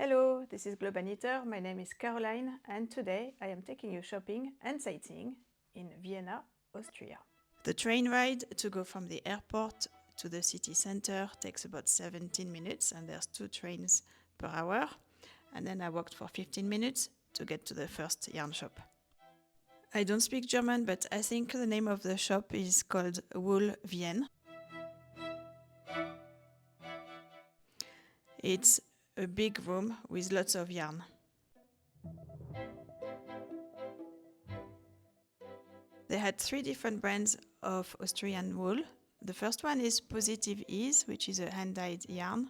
Hello, this is Global Knitter. My name is Caroline and today I am taking you shopping and sightseeing in Vienna, Austria. The train ride to go from the airport to the city center takes about 17 minutes and there's 2 trains per hour. And then I walked for 15 minutes to get to the first yarn shop. I don't speak German, but I think the name of the shop is called WolleWien. It's a big room with lots of yarn. They had 3 different brands of Austrian wool. The first one is Positive Ease, which is a hand-dyed yarn.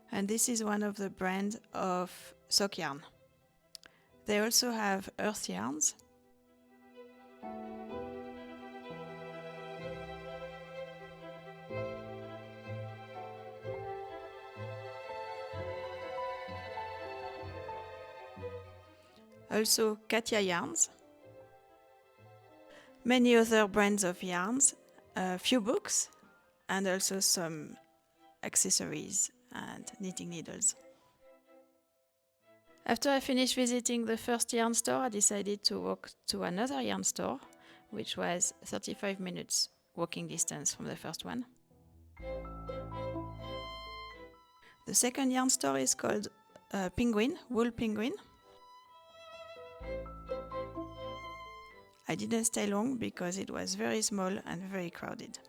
And this is one of the brands of sock yarn. They also have earth yarns. Also Katia yarns. Many other brands of yarns, a few books, and also some accessories and knitting needles. After I finished visiting the first yarn store, I decided to walk to another yarn store, which was 35 minutes walking distance from the first one. The second yarn store is called Pinguoin. I didn't stay long because it was very small and very crowded.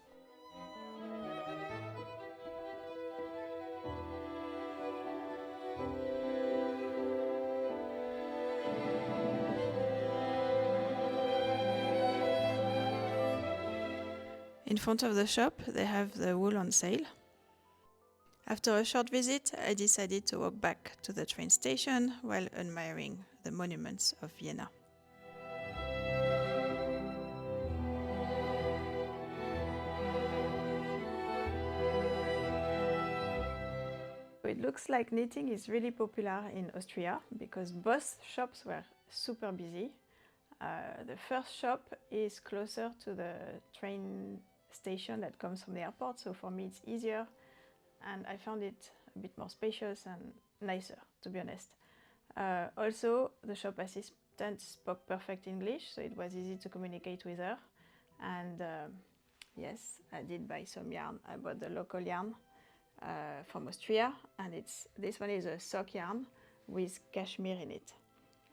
In front of the shop, they have the wool on sale. After a short visit, I decided to walk back to the train station while admiring the monuments of Vienna. It looks like knitting is really popular in Austria because both shops were super busy. The first shop is closer to the train station that comes from the airport, so for me it's easier and I found it a bit more spacious and nicer, to be honest. Also, the shop assistant spoke perfect English, so it was easy to communicate with her. And yes, I did buy some yarn. I bought the local yarn from Austria, and this one is a sock yarn with cashmere in it.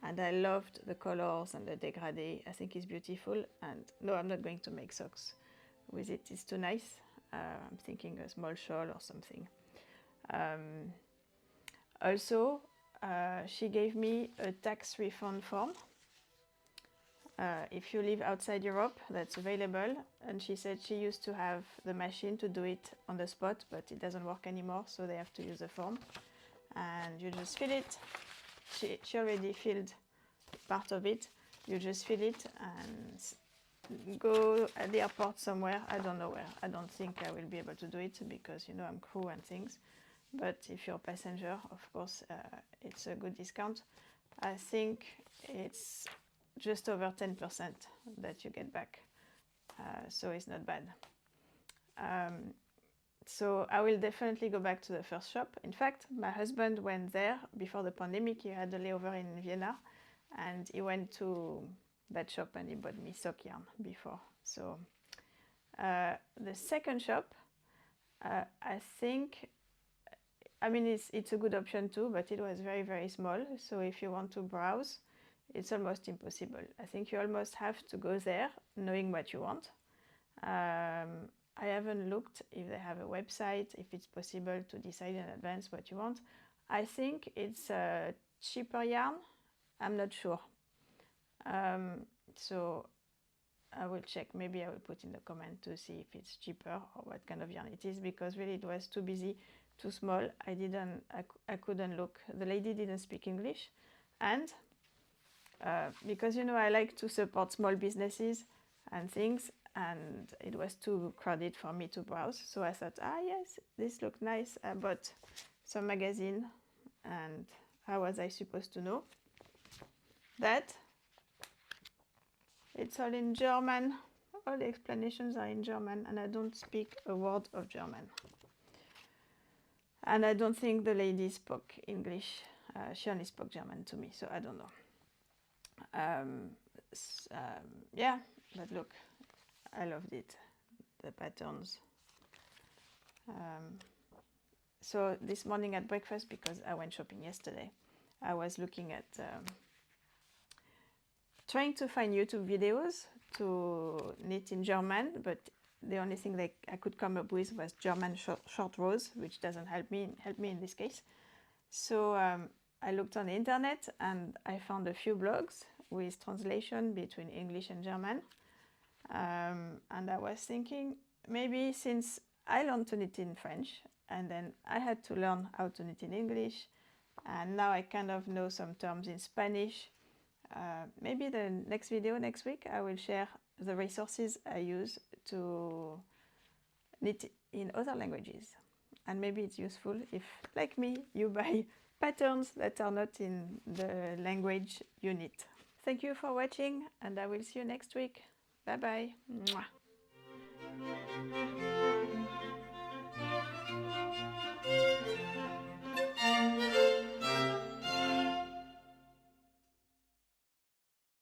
And I loved the colors and the dégradé. I think it's beautiful. And no, I'm not going to make socks with it. It's too nice. I'm thinking a small shawl or something. Also, she gave me a tax refund form. If you live outside Europe, that's available. And she said she used to have the machine to do it on the spot, but it doesn't work anymore, so they have to use the form. And you just fill it. She already filled part of it. You just fill it and go at the airport somewhere. I don't know where. I don't think I will be able to do it because, you know, I'm crew and things. But if you're a passenger, of course, it's a good discount. I think it's just over 10% that you get back. So it's not bad. So I will definitely go back to the first shop. In fact, my husband went there before the pandemic. He had a layover in Vienna and he went to that shop and he bought me sock yarn before. So the second shop, I think, I mean, it's a good option too, but it was very, very small. So if you want to browse, it's almost impossible. I think you almost have to go there knowing what you want. I haven't looked if they have a website, if it's possible to decide in advance what you want. I think it's a cheaper yarn. I'm not sure. So I will check. Maybe I will put in the comment to see if it's cheaper or what kind of yarn it is, because really it was too busy, too small. I couldn't look. The lady didn't speak English. And because, you know, I like to support small businesses and things, and it was too crowded for me to browse. So I thought, yes, this looked nice. I bought some magazine, and how was I supposed to know that it's all in German? all the explanations are in German and I don't speak a word of German. And I don't think the lady spoke English. She only spoke German to me, so I don't know. Yeah, but look, I loved it, the patterns. So this morning at breakfast, because I went shopping yesterday, I was looking at trying to find YouTube videos to knit in German, but the only thing that I could come up with was German short rows, which doesn't help me in this case. So I looked on the internet and I found a few blogs with translation between English and German. And I was thinking, maybe since I learned to knit in French and then I had to learn how to knit in English, and now I kind of know some terms in Spanish, maybe the next video next week I will share the resources I use to knit in other languages. And maybe it's useful if, like me, you buy patterns that are not in the language you knit. Thank you for watching and I will see you next week. Bye bye. Mwah.